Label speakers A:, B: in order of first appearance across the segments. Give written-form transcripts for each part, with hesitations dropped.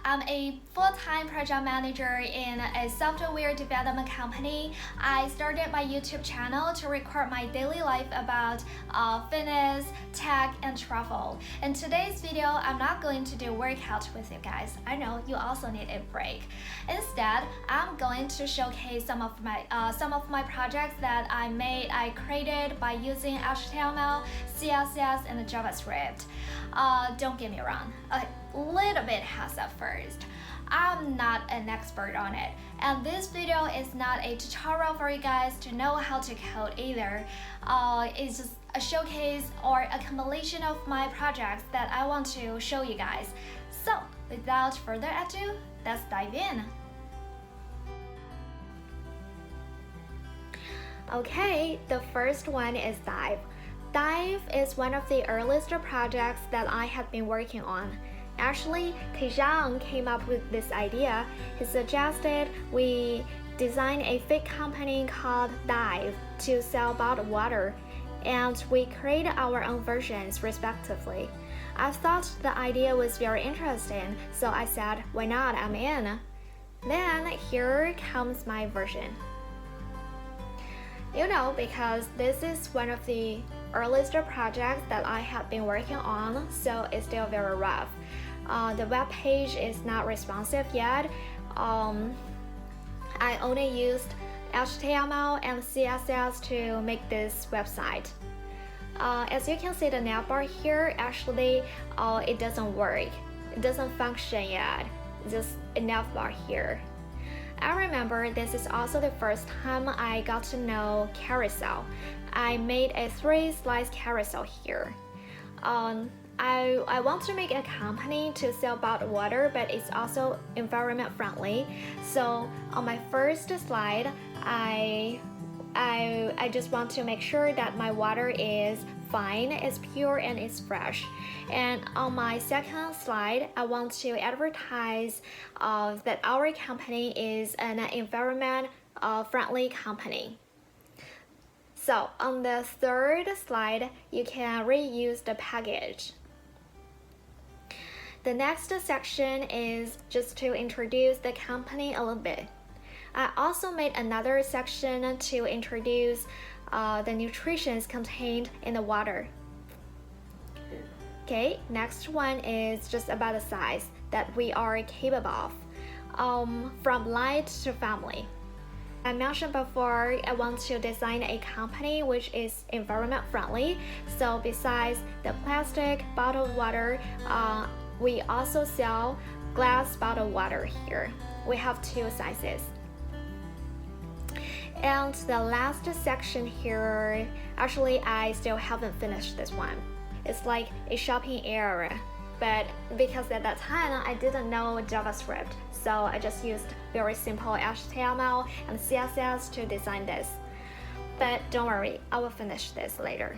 A: I'm a full-time project manager in a software development company. I started my YouTube channel to record my daily life about fitness, tech, and travel. In today's video, I'm not going to do workout with you guys. I know you also need a break. Instead, I'm going to showcase some of my projects that I created by using HTML, CSS, and JavaScript. Don't get me wrong, a little bit heads up first. I'm not an expert on it, and this video is not a tutorial for you guys to know how to code either. It's just a showcase or a compilation of my projects that I want to show you guys. So, without further ado, let's dive in. Okay, the first one is Dive. Dive is one of the earliest projects that I have been working on. Actually, Kejang came up with this idea. He suggested we design a fake company called Dive to sell bottled water, and we create our own versions respectively. I thought the idea was very interesting, so I said, why not, I'm in. Then here comes my version. You know, because this is one of the earliest projects that I have been working on, so it's still very rough. The web page is not responsive yet. I only used HTML and CSS to make this website. As you can see, the navbar here, actually, it doesn't work. It doesn't function yet. Just a navbar here. I remember this is also the first time I got to know carousel. I made a 3-slice carousel here. I want to make a company to sell bottled water, but it's also environment friendly. So on my first slide, I just want to make sure that my water is fine, it's pure, and it's fresh. And on my second slide, I want to advertise that our company is an environment friendly company. So on the third slide, you can reuse the package. The next section is just to introduce the company a little bit. I also made another section to introduce the nutrition contained in the water. Okay, next one is just about the size that we are capable of, from light to family. I mentioned before, I want to design a company which is environment friendly. So besides the plastic bottled water, we also sell glass bottled water here. We have 2 sizes. And the last section here, actually I still haven't finished this one. It's like a shopping area, but because at that time I didn't know JavaScript, so I just used very simple HTML and CSS to design this. But don't worry, I will finish this later.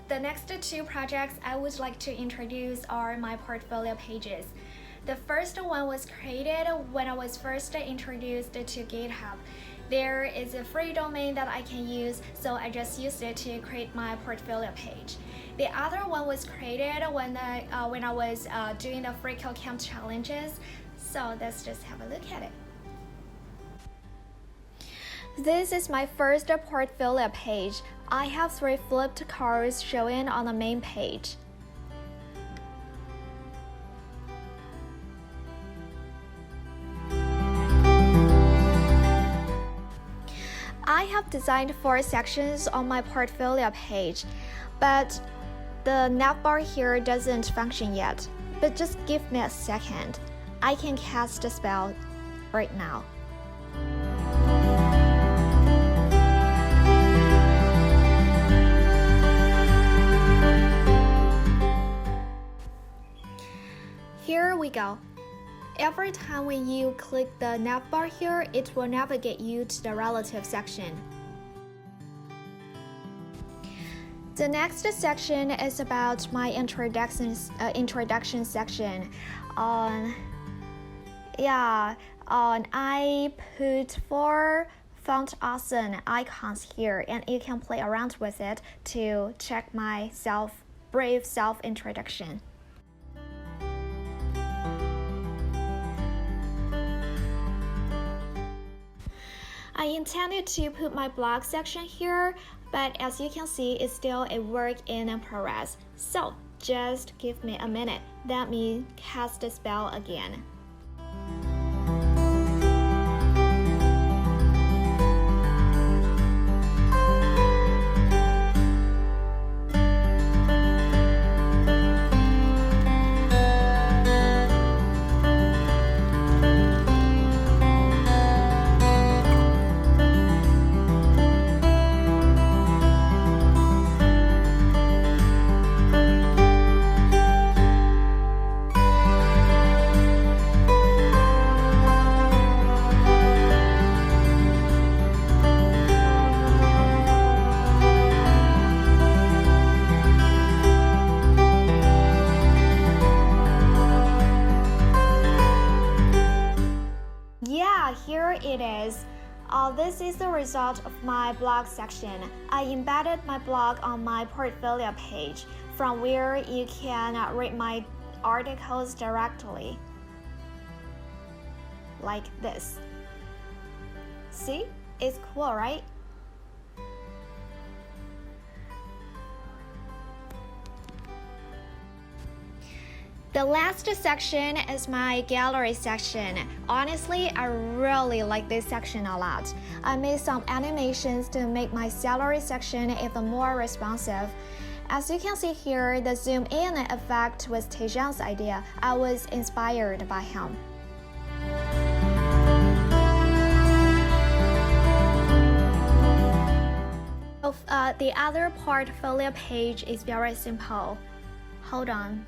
A: The next 2 projects I would like to introduce are my portfolio pages. The first one was created when I was first introduced to GitHub. There is a free domain that I can use, so I just used it to create my portfolio page. The other one was created when I was doing the free code camp challenges, so let's just have a look at it. This is my first portfolio page. I have 3 flipped cards showing on the main page. I have designed 4 sections on my portfolio page, but the navbar here doesn't function yet. But just give me a second. I can cast a spell right now. Here we go. Every time when you click the navbar here, it will navigate you to the relative section. The next section is about my introduction section. I put 4 font awesome icons here, and you can play around with it to check my brief self-introduction. I intended to put my blog section here, but as you can see, it's still a work in progress. So just give me a minute. Let me cast the spell again. Yeah, here it is. This is the result of my blog section. I embedded my blog on my portfolio page, from where you can read my articles directly. Like this. See? It's cool, right? The last section is my gallery section. Honestly, I really like this section a lot. I made some animations to make my gallery section even more responsive. As you can see here, the zoom in effect was Taejeon's idea. I was inspired by him. The other portfolio page is very simple. Hold on.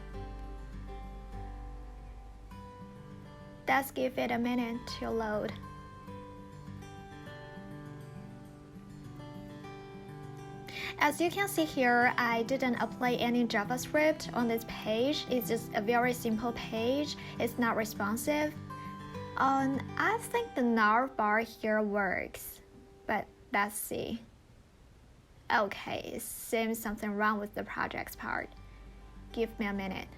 A: Let's give it a minute to load. As you can see here, I didn't apply any JavaScript on this page. It's just a very simple page. It's not responsive. I think the nav bar here works, but let's see. Okay, it seems something wrong with the project's part. Give me a minute.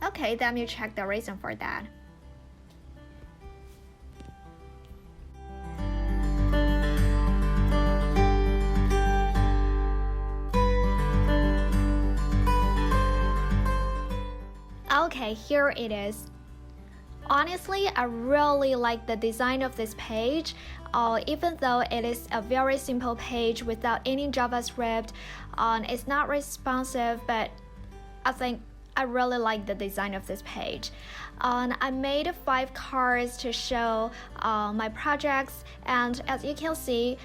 A: Okay, let me check the reason for that. Okay, here it is. Honestly, I really like the design of this page. Even though it is a very simple page without any JavaScript, it's not responsive, but I think I really like the design of this page. I made 5 cards to show my projects, and as you can see,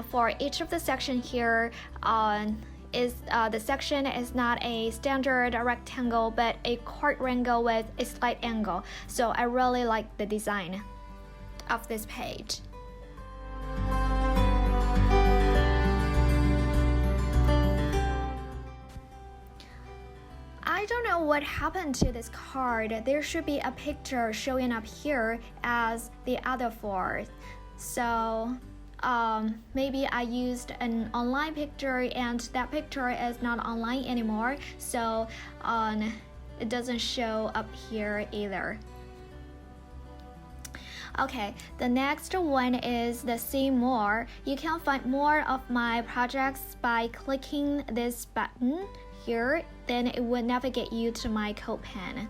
A: for each of the section here, the section is not a standard rectangle, but a quadrangle with a slight angle. So I really like the design of this page. I don't know what happened to this card. There should be a picture showing up here as the other 4. So maybe I used an online picture and that picture is not online anymore, so it doesn't show up here either. Okay, the next one is the See More. You can find more of my projects by clicking this button here, then it will navigate you to my code pen.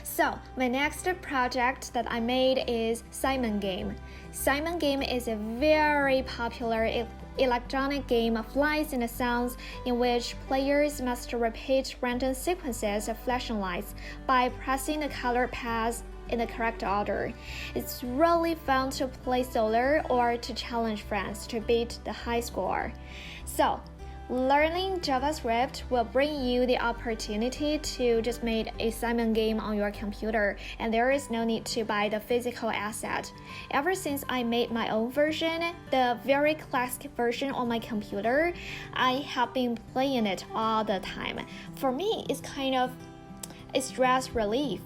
A: So, my next project that I made is Simon Game. Simon Game is a very popular electronic game of lights and sounds in which players must repeat random sequences of flashing lights by pressing the color pads in the correct order. It's really fun to play solo or to challenge friends to beat the high score. So, learning JavaScript will bring you the opportunity to just make a Simon game on your computer, and there is no need to buy the physical asset. Ever since I made my own version, the very classic version on my computer, I have been playing it all the time. For me, it's kind of a stress relief.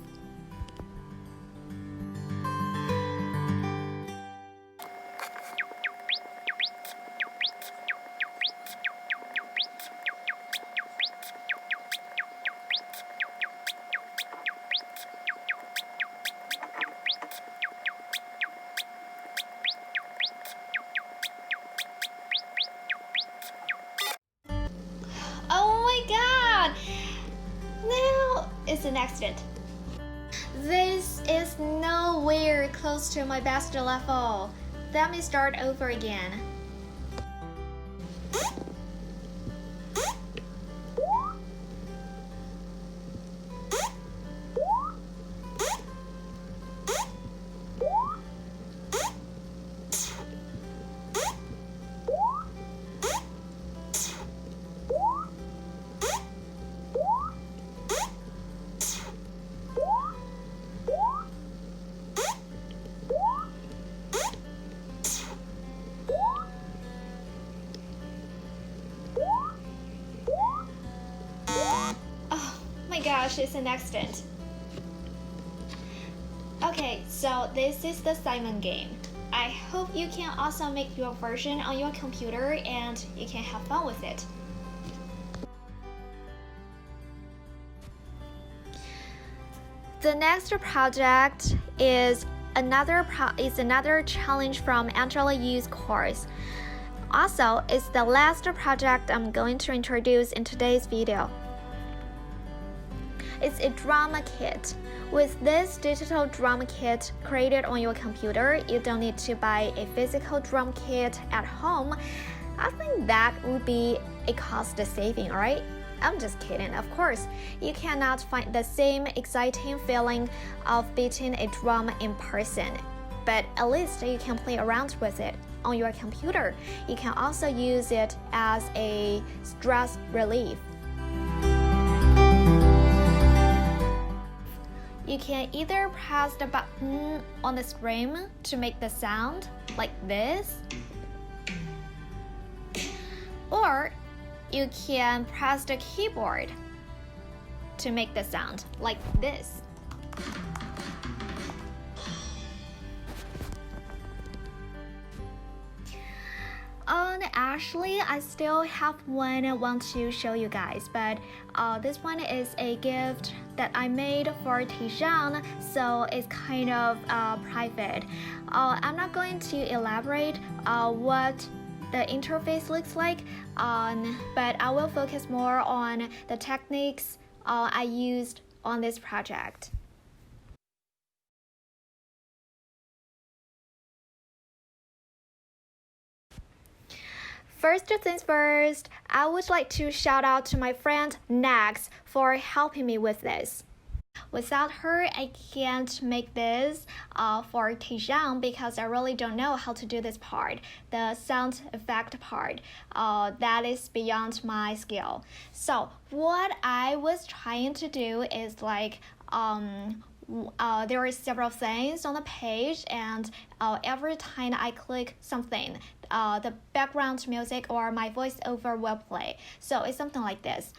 A: is an accident. This is nowhere close to my best level. Let me start over again. Gosh, it's an accident. Okay, so this is the Simon game. I hope you can also make your version on your computer and you can have fun with it. The next project is another challenge from Angela Yu's course. Also, it's the last project I'm going to introduce in today's video. It's a drama kit. With this digital drum kit created on your computer, you don't need to buy a physical drum kit at home. I think that would be a cost saving, right? I'm just kidding, of course. You cannot find the same exciting feeling of beating a drum in person, but at least you can play around with it on your computer. You can also use it as a stress relief. You can either press the button on the screen to make the sound like this, or you can press the keyboard to make the sound like this. And actually, I still have one I want to show you guys, but this one is a gift that I made for Tijan, so it's kind of private. I'm not going to elaborate what the interface looks like, but I will focus more on the techniques I used on this project. First things first, I would like to shout out to my friend Nax for helping me with this. Without her, I can't make this for Tijan because I really don't know how to do this part, the sound effect part. That is beyond my skill. So what I was trying to do is like, there are several things on the page, and every time I click something, the background music or my voiceover will play. So it's something like this.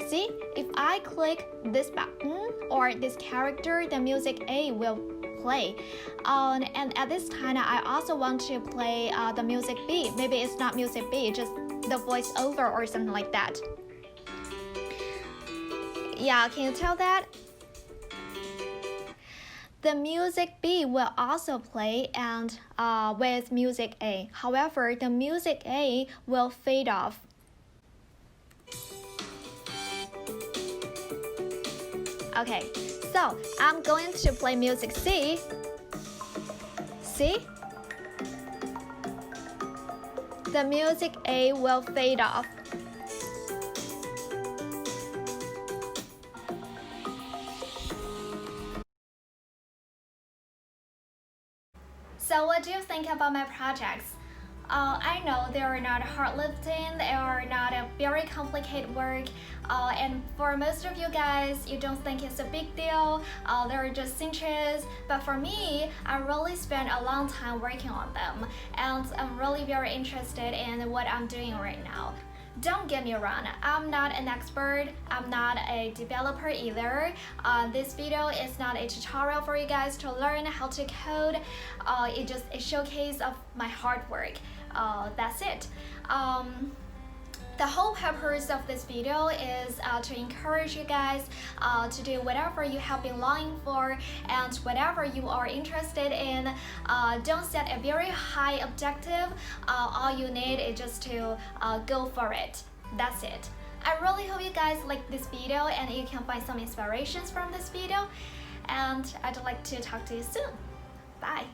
A: See, if I click this button or this character, the music A will play. And at this time, I also want to play the music B. Maybe it's not music B, just the voiceover or something like that. Yeah, can you tell that? The music B will also play and with music A. However, the music A will fade off. Okay, so I'm going to play music C. See? The music A will fade off. So what do you think about my projects? I know they are not hard lifting, they are not a very complicated work, and for most of you guys, you don't think it's a big deal, they're just cinches, but for me, I really spent a long time working on them, and I'm really very interested in what I'm doing right now. Don't get me wrong, I'm not an expert, I'm not a developer either. This video is not a tutorial for you guys to learn how to code. It's just a showcase of my hard work. That's it. The whole purpose of this video is to encourage you guys to do whatever you have been longing for and whatever you are interested in. Don't set a very high objective. All you need is just to go for it. That's it. I really hope you guys like this video and you can find some inspirations from this video. And I'd like to talk to you soon. Bye.